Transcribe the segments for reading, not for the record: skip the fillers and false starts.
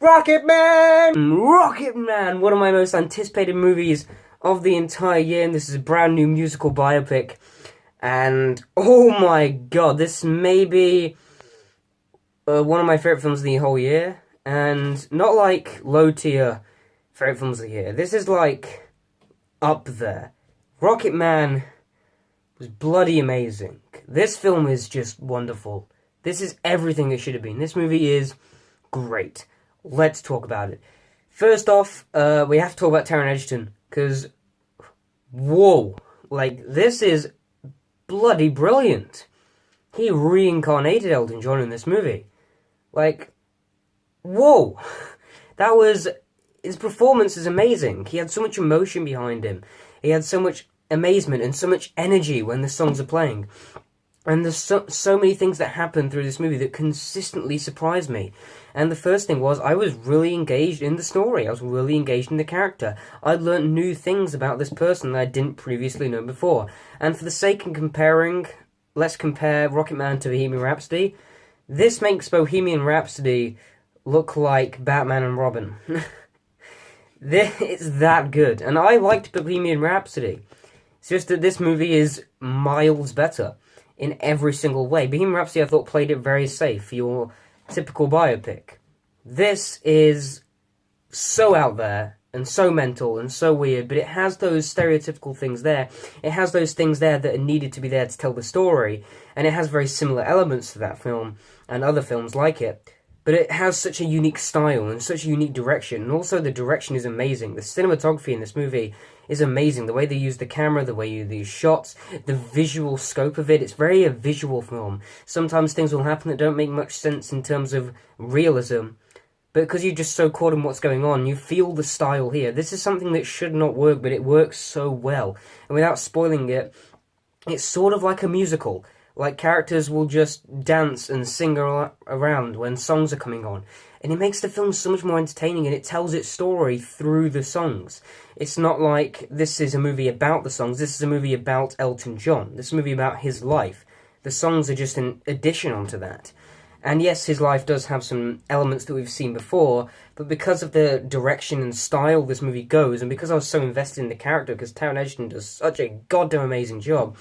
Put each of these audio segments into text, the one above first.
Rocketman! Rocketman! One of my most anticipated movies of the entire year, and this is a brand new musical biopic. And, oh my god, this may be one of my favourite films of the whole year. And not like low-tier favourite films of the year. This is like up there. Rocketman was bloody amazing. This film is just wonderful. This is everything it should have been. This movie is great. Let's talk about it. First off, we have to talk about Taron Egerton, because, whoa, like, this is bloody brilliant. He reincarnated Elton John in this movie. Like, whoa, his performance is amazing. He had so much emotion behind him. He had so much amazement and so much energy when the songs are playing. And there's so many things that happen through this movie that consistently surprised me. And the first thing was, I was really engaged in the story. I was really engaged in the character. I'd learned new things about this person that I didn't previously know before. And for the sake of comparing, let's compare Rocketman to Bohemian Rhapsody. This makes Bohemian Rhapsody look like Batman and Robin. It's that good. And I liked Bohemian Rhapsody. It's just that this movie is miles better in every single way. Bohemian Rhapsody, I thought, played it very safe for your typical biopic. This is so out there, and so mental, and so weird, but it has those stereotypical things there. It has those things there that are needed to be there to tell the story, and it has very similar elements to that film, and other films like it. But it has such a unique style, and such a unique direction, and also the direction is amazing. The cinematography in this movie is amazing. The way they use the camera, the way you use shots, the visual scope of it. It's very a visual film. Sometimes things will happen that don't make much sense in terms of realism, but because you're just so caught in what's going on, you feel the style here. This is something that should not work, but it works so well. And without spoiling it, it's sort of like a musical. Like, characters will just dance and sing around when songs are coming on. And it makes the film so much more entertaining, and it tells its story through the songs. It's not like this is a movie about the songs, this is a movie about Elton John. This is a movie about his life. The songs are just an addition onto that. And yes, his life does have some elements that we've seen before, but because of the direction and style this movie goes, and because I was so invested in the character, because Taron Egerton does such a goddamn amazing job,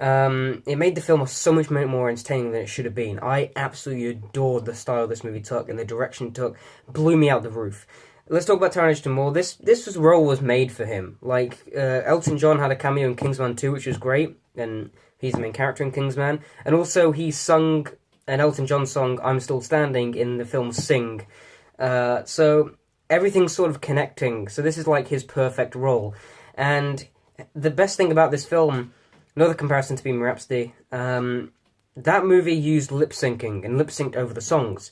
it made the film so much more entertaining than it should have been. I absolutely adored the style this movie took, and the direction it took blew me out the roof. Let's talk about Taron Egerton more. This role was made for him. Like, Elton John had a cameo in Kingsman 2, which was great, and he's the main character in Kingsman. And also, he sung an Elton John song, I'm Still Standing, in the film Sing. So, everything's sort of connecting. So this is like his perfect role. And the best thing about this film, another comparison to Bohemian Rhapsody, that movie used lip-syncing and lip-synced over the songs.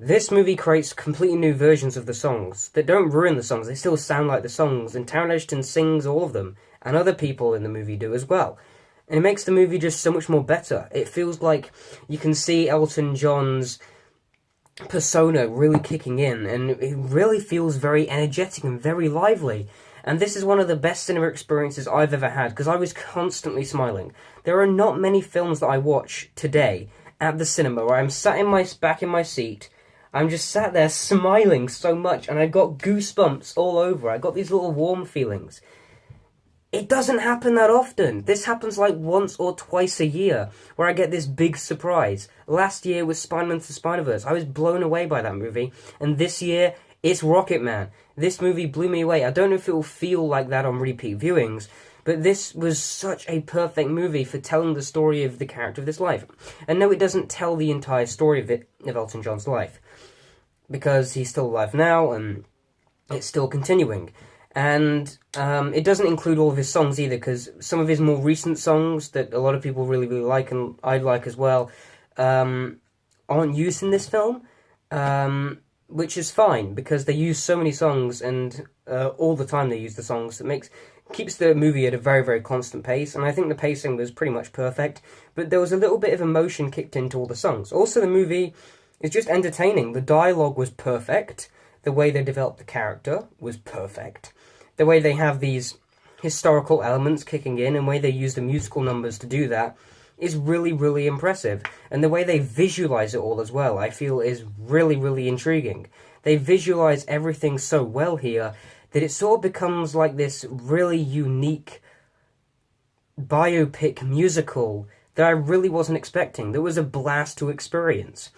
This movie creates completely new versions of the songs that don't ruin the songs. They still sound like the songs, and Taron Egerton sings all of them, and other people in the movie do as well. And it makes the movie just so much more better. It feels like you can see Elton John's persona really kicking in, and it really feels very energetic and very lively. And this is one of the best cinema experiences I've ever had, because I was constantly smiling. There are not many films that I watch today at the cinema where I'm sat back in my seat, I'm just sat there smiling so much, and I got goosebumps all over. I got these little warm feelings. It doesn't happen that often. This happens like once or twice a year, where I get this big surprise. Last year was Spider-Man to the Spider-Verse. I was blown away by that movie. And this year, it's Rocketman. This movie blew me away. I don't know if it will feel like that on repeat viewings, but this was such a perfect movie for telling the story of the character of this life. And no, it doesn't tell the entire story of Elton John's life, because he's still alive now, and it's still continuing. And it doesn't include all of his songs either, because some of his more recent songs that a lot of people really, really like, and I'd like as well, aren't used in this film, which is fine, because they use so many songs, and all the time they use the songs, that keeps the movie at a very, very constant pace, and I think the pacing was pretty much perfect, but there was a little bit of emotion kicked into all the songs. Also, the movie is just entertaining. The dialogue was perfect. The way they developed the character was perfect. The way they have these historical elements kicking in, and the way they use the musical numbers to do that is really, really impressive. And the way they visualize it all as well, I feel, is really, really intriguing. they visualize everything so well here that it sort of becomes like this really unique biopic musical that I really wasn't expecting. That was a blast to experience.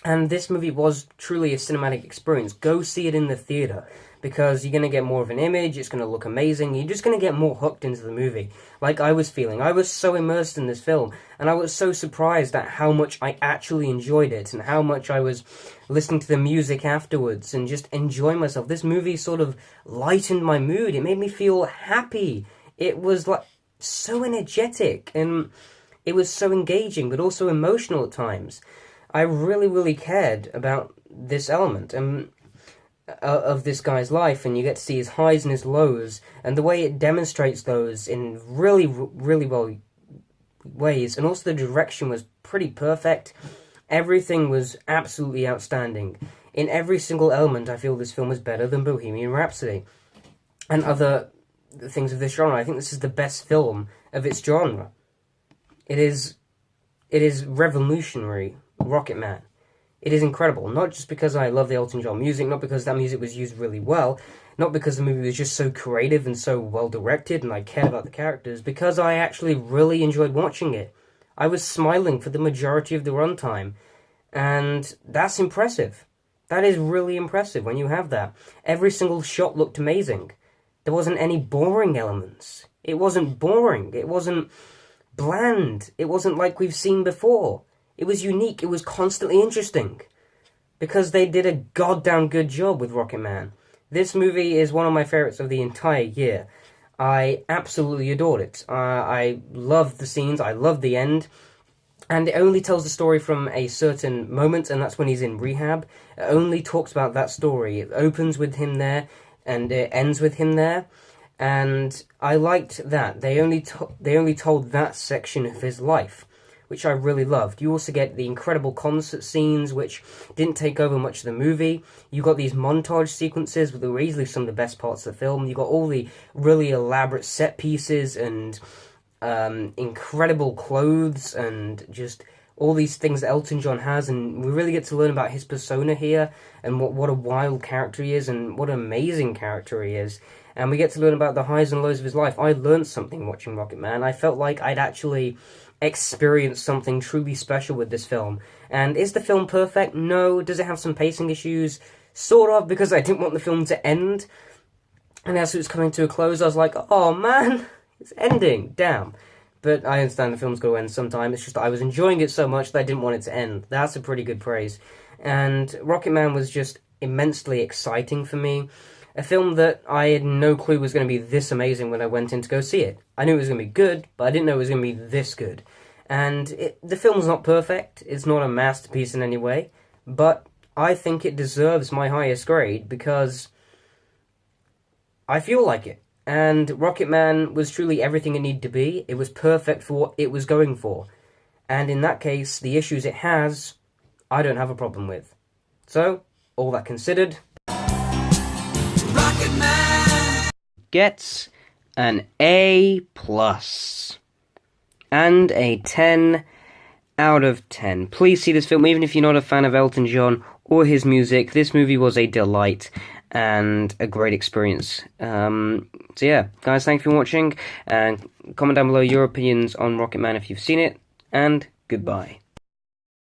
And this movie was truly a cinematic experience. Go see it in the theater, because you're going to get more of an image, it's going to look amazing, you're just going to get more hooked into the movie, like I was feeling. I was so immersed in this film, and I was so surprised at how much I actually enjoyed it, and how much I was listening to the music afterwards, and just enjoying myself. This movie sort of lightened my mood, it made me feel happy, it was like so energetic, and it was so engaging, but also emotional at times. I really, really cared about this element of this guy's life, and you get to see his highs and his lows, and the way it demonstrates those in really, really well ways, and also the direction was pretty perfect. Everything was absolutely outstanding. In every single element, I feel this film was better than Bohemian Rhapsody and other things of this genre. I think this is the best film of its genre. It is revolutionary. Rocketman. It is incredible, not just because I love the Elton John music, not because that music was used really well, not because the movie was just so creative and so well directed and I cared about the characters, because I actually really enjoyed watching it. I was smiling for the majority of the runtime, and that's impressive. That is really impressive when you have that. Every single shot looked amazing. There wasn't any boring elements. It wasn't boring. It wasn't bland. It wasn't like we've seen before. It was unique, it was constantly interesting, because they did a goddamn good job with Rocketman. This movie is one of my favourites of the entire year. I absolutely adored it. I loved the scenes, I loved the end, and it only tells the story from a certain moment, and that's when he's in rehab. It only talks about that story. It opens with him there, and it ends with him there, and I liked that. They only told that section of his life, which I really loved. You also get the incredible concert scenes, which didn't take over much of the movie. You got these montage sequences, that were easily some of the best parts of the film. You got all the really elaborate set pieces, and incredible clothes, and just all these things that Elton John has, and we really get to learn about his persona here, and what a wild character he is, and what an amazing character he is. And we get to learn about the highs and lows of his life. I learned something watching Rocketman. I felt like I'd actually experienced something truly special with this film. And is the film perfect? No. Does it have some pacing issues? Sort of, because I didn't want the film to end. And as it was coming to a close, I was like, oh man, it's ending, damn. But I understand the film's going to end sometime. It's just I was enjoying it so much that I didn't want it to end. That's a pretty good praise. And Rocketman was just immensely exciting for me. A film that I had no clue was going to be this amazing when I went in to go see it. I knew it was going to be good, but I didn't know it was going to be this good. And the film's not perfect, it's not a masterpiece in any way, but I think it deserves my highest grade because I feel like it. And Rocketman was truly everything it needed to be. It was perfect for what it was going for. And in that case, the issues it has, I don't have a problem with. So, all that considered, Rocketman gets an A+. And a 10 out of 10. Please see this film, even if you're not a fan of Elton John or his music. This movie was a delight and a great experience. So yeah, guys, thanks for watching, and comment down below your opinions on Rocketman if you've seen it, and goodbye.